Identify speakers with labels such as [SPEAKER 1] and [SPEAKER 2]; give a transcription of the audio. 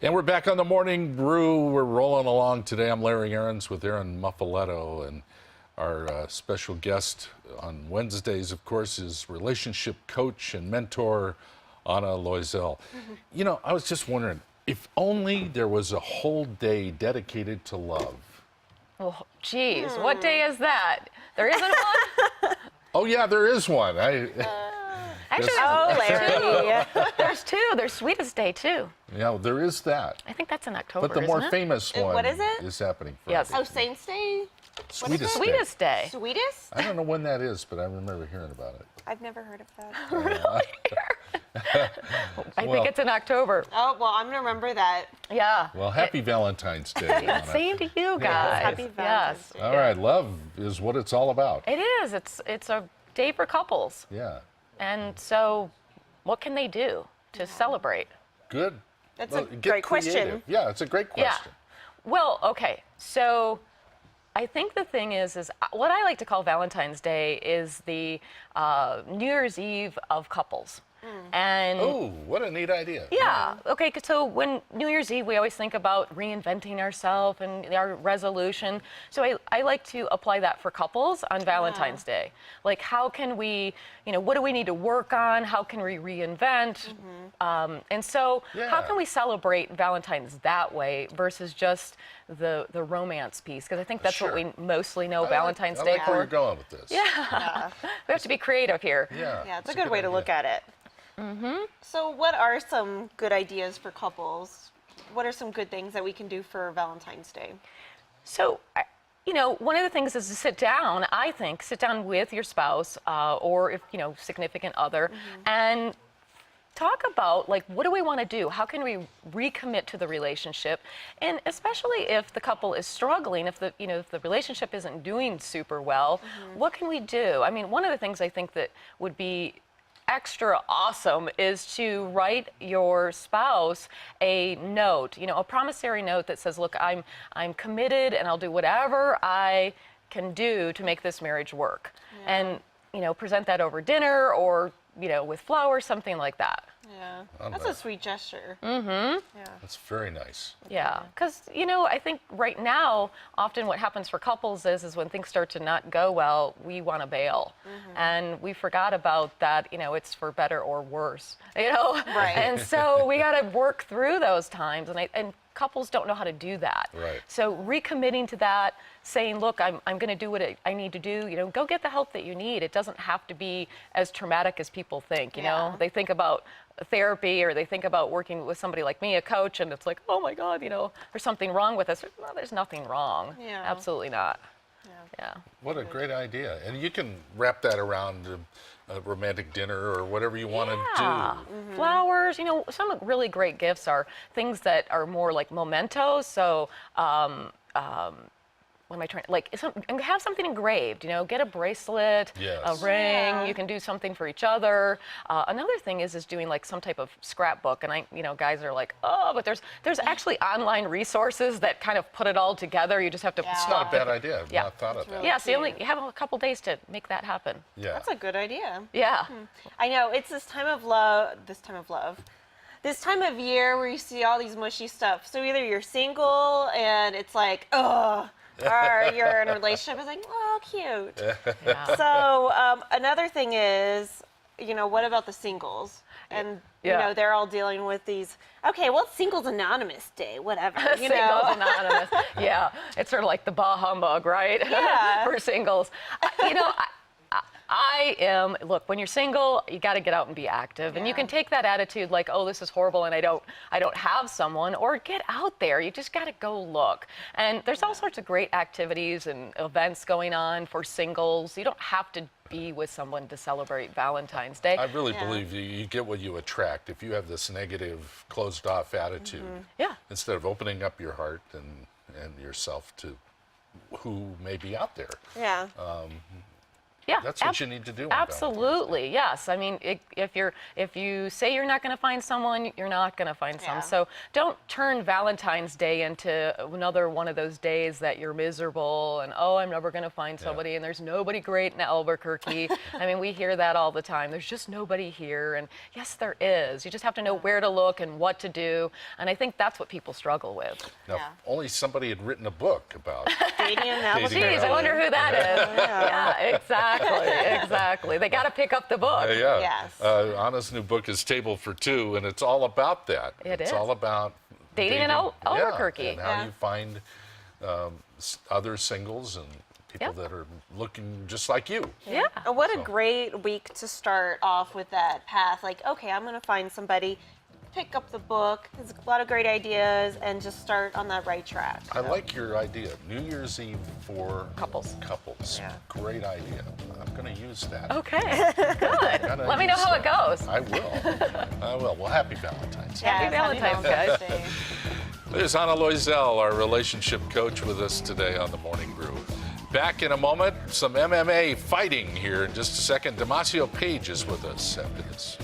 [SPEAKER 1] And we're back on the Morning Brew. We're rolling along today. I'm Larry Aarons with Aaron Muffaletto, and our special guest on Wednesdays, of course, is relationship coach and mentor, Anna Loiselle. You know, I was just wondering, if only there was a whole day dedicated to love.
[SPEAKER 2] Oh, geez, what day is that? There isn't one?
[SPEAKER 1] Oh, yeah, there is one.
[SPEAKER 2] Actually,
[SPEAKER 3] Larry.
[SPEAKER 2] there's two. There's Sweetest Day, too.
[SPEAKER 1] Yeah, there is that.
[SPEAKER 2] I think that's in October,
[SPEAKER 1] But the more
[SPEAKER 2] isn't it?
[SPEAKER 1] famous one
[SPEAKER 3] What is it?
[SPEAKER 1] is happening
[SPEAKER 2] Yes.
[SPEAKER 1] Friday.
[SPEAKER 3] Oh, Saints Day?
[SPEAKER 1] Sweetest Day.
[SPEAKER 2] Sweetest Day.
[SPEAKER 3] Sweetest?
[SPEAKER 1] I don't know when that is, but I remember hearing about it.
[SPEAKER 3] I've never heard of that.
[SPEAKER 2] I think it's in October.
[SPEAKER 3] Oh, well, I'm going to remember that.
[SPEAKER 2] Yeah.
[SPEAKER 1] Well, happy Valentine's Day. Anna.
[SPEAKER 2] Same to you guys.
[SPEAKER 3] Happy Valentine's Day.
[SPEAKER 1] All right, love is what it's all about.
[SPEAKER 2] It is. It's a day for couples.
[SPEAKER 1] Yeah,
[SPEAKER 2] And so what can they do to celebrate?
[SPEAKER 1] good.
[SPEAKER 3] That's
[SPEAKER 1] Well,
[SPEAKER 3] a
[SPEAKER 1] get
[SPEAKER 3] great question.
[SPEAKER 1] creative. Yeah, it's a great question.
[SPEAKER 2] Yeah. Well, okay. So I think the thing is what I like to call Valentine's Day is the New Year's Eve of couples. And
[SPEAKER 1] Oh, what a neat idea.
[SPEAKER 2] yeah, okay, so when New Year's Eve, we always think about reinventing ourselves and our resolution. So I like to apply that for couples on Valentine's Day. Like, how can we, what do we need to work on? How can we reinvent? And so how can we celebrate Valentine's that way versus just the romance piece? Because I think that's what we mostly know Valentine's Day
[SPEAKER 1] I like where
[SPEAKER 2] for.
[SPEAKER 1] you're going with this.
[SPEAKER 2] Yeah. We have to be creative here.
[SPEAKER 1] Yeah,
[SPEAKER 3] Yeah, it's a good way to look at it. So what are some good ideas for couples? What are some good things that we can do for Valentine's Day?
[SPEAKER 2] So, one of the things is to sit down with your spouse or if, significant other and talk about, like, what do we want to do? How can we recommit to the relationship? And especially if the couple is struggling, if the relationship isn't doing super well, what can we do? I mean, one of the things I think that would be extra awesome is to write your spouse a note, a promissory note that says, look, I'm committed and I'll do whatever I can do to make this marriage work. And, present that over dinner or, with flowers, something like that.
[SPEAKER 3] Yeah,
[SPEAKER 1] Love
[SPEAKER 3] that's
[SPEAKER 1] that.
[SPEAKER 3] a sweet gesture.
[SPEAKER 1] That's very nice.
[SPEAKER 2] Yeah, because, I think right now, often what happens for couples is when things start to not go well, we want to bail. And we forgot about that, it's for better or worse,
[SPEAKER 3] Right.
[SPEAKER 2] And so we got to work through those times. And couples don't know how to do that.
[SPEAKER 1] Right.
[SPEAKER 2] So recommitting to that, saying, look, I'm going to do what I need to do, go get the help that you need. It doesn't have to be as traumatic as people think,
[SPEAKER 3] Yeah.
[SPEAKER 2] They think about therapy or they think about working with somebody like me, a coach, and it's like, oh my God, there's something wrong with us. Well, there's nothing wrong.
[SPEAKER 3] Yeah.
[SPEAKER 2] Absolutely not. Yeah.
[SPEAKER 1] What a great idea. And you can wrap that around a romantic dinner or whatever you want to do.
[SPEAKER 2] Flowers, some really great gifts are things that are more like mementos. So, what am I trying? Like, have something engraved. Get a bracelet,
[SPEAKER 1] Yes.
[SPEAKER 2] a ring.
[SPEAKER 3] Yeah.
[SPEAKER 2] You can do something for each other. Another thing is doing like some type of scrapbook. And guys are like, oh, but there's actually online resources that kind of put it all together. You just have to.
[SPEAKER 3] Yeah.
[SPEAKER 1] It's not a bad idea. I've
[SPEAKER 2] Yeah.
[SPEAKER 1] not thought of that.
[SPEAKER 3] really
[SPEAKER 2] Yeah, so you
[SPEAKER 3] cute.
[SPEAKER 2] have a couple days to make that happen.
[SPEAKER 1] Yeah.
[SPEAKER 3] That's a good idea.
[SPEAKER 2] Yeah.
[SPEAKER 3] I know, it's this time of love. This time of year where you see all these mushy stuff. So either you're single and it's like, ugh, or you're in a relationship, it's like, oh, cute.
[SPEAKER 2] Yeah.
[SPEAKER 3] So another thing is, what about the singles? And,
[SPEAKER 2] Yeah.
[SPEAKER 3] they're all dealing with these, okay, well, it's Singles Anonymous Day, whatever, you
[SPEAKER 2] Singles
[SPEAKER 3] know.
[SPEAKER 2] Anonymous. Yeah, it's sort of like the bah humbug, right?
[SPEAKER 3] Yeah.
[SPEAKER 2] For singles. Look, when you're single, you got to get out and be active. And you can take that attitude like, oh, this is horrible and I don't have someone, or get out there. You just got to go look. And there's all sorts of great activities and events going on for singles. You don't have to be with someone to celebrate Valentine's Day.
[SPEAKER 1] I really believe you get what you attract. If you have this negative, closed-off attitude,
[SPEAKER 2] Yeah.
[SPEAKER 1] instead of opening up your heart and yourself to who may be out there,
[SPEAKER 3] Yeah.
[SPEAKER 2] Yeah,
[SPEAKER 1] That's what you need to do on Valentine's Day.
[SPEAKER 2] absolutely, yes. I mean, if you say you're not going to find someone, you're not going to find some.
[SPEAKER 3] Yeah.
[SPEAKER 2] So don't turn Valentine's Day into another one of those days that you're miserable and, oh, I'm never going to find somebody and there's nobody great in Albuquerque. I mean, we hear that all the time. There's just nobody here. And yes, there is. You just have to know where to look and what to do. And I think that's what people struggle with.
[SPEAKER 1] Now,
[SPEAKER 3] Yeah.
[SPEAKER 1] if only somebody had written a book about
[SPEAKER 3] Dating in Albuquerque.
[SPEAKER 1] Dating in
[SPEAKER 2] Geez, I wonder who that is. Yeah, exactly. They got to pick up the book.
[SPEAKER 1] yeah.
[SPEAKER 3] Yes.
[SPEAKER 1] Anna's new book is Table for Two, and it's all about that.
[SPEAKER 2] It
[SPEAKER 1] It's
[SPEAKER 2] is.
[SPEAKER 1] all about
[SPEAKER 2] Dating in Albuquerque.
[SPEAKER 1] and how
[SPEAKER 3] Yeah.
[SPEAKER 1] you find other singles and people
[SPEAKER 2] Yeah.
[SPEAKER 1] that are looking just like you.
[SPEAKER 2] Yeah.
[SPEAKER 3] And what a
[SPEAKER 1] So-
[SPEAKER 3] great week to start off with that path. Like, okay, I'm going to find somebody, pick up the book. There's a lot of great ideas, and just start on that right track.
[SPEAKER 1] I like your idea. New Year's Eve for
[SPEAKER 2] Couples.
[SPEAKER 3] Yeah.
[SPEAKER 1] Great idea. I'm going to use that.
[SPEAKER 2] Okay, good.
[SPEAKER 1] Gotta
[SPEAKER 2] Let me know
[SPEAKER 1] use
[SPEAKER 2] how it
[SPEAKER 1] that.
[SPEAKER 2] goes.
[SPEAKER 1] I will. I will. Well, happy Valentine's Day.
[SPEAKER 2] Happy Valentine's, guys.
[SPEAKER 3] Day.
[SPEAKER 1] There's Anna Loiselle, our relationship coach, with us today on the Morning Brew. Back in a moment, some MMA fighting here in just a second. Damasio Page is with us after this.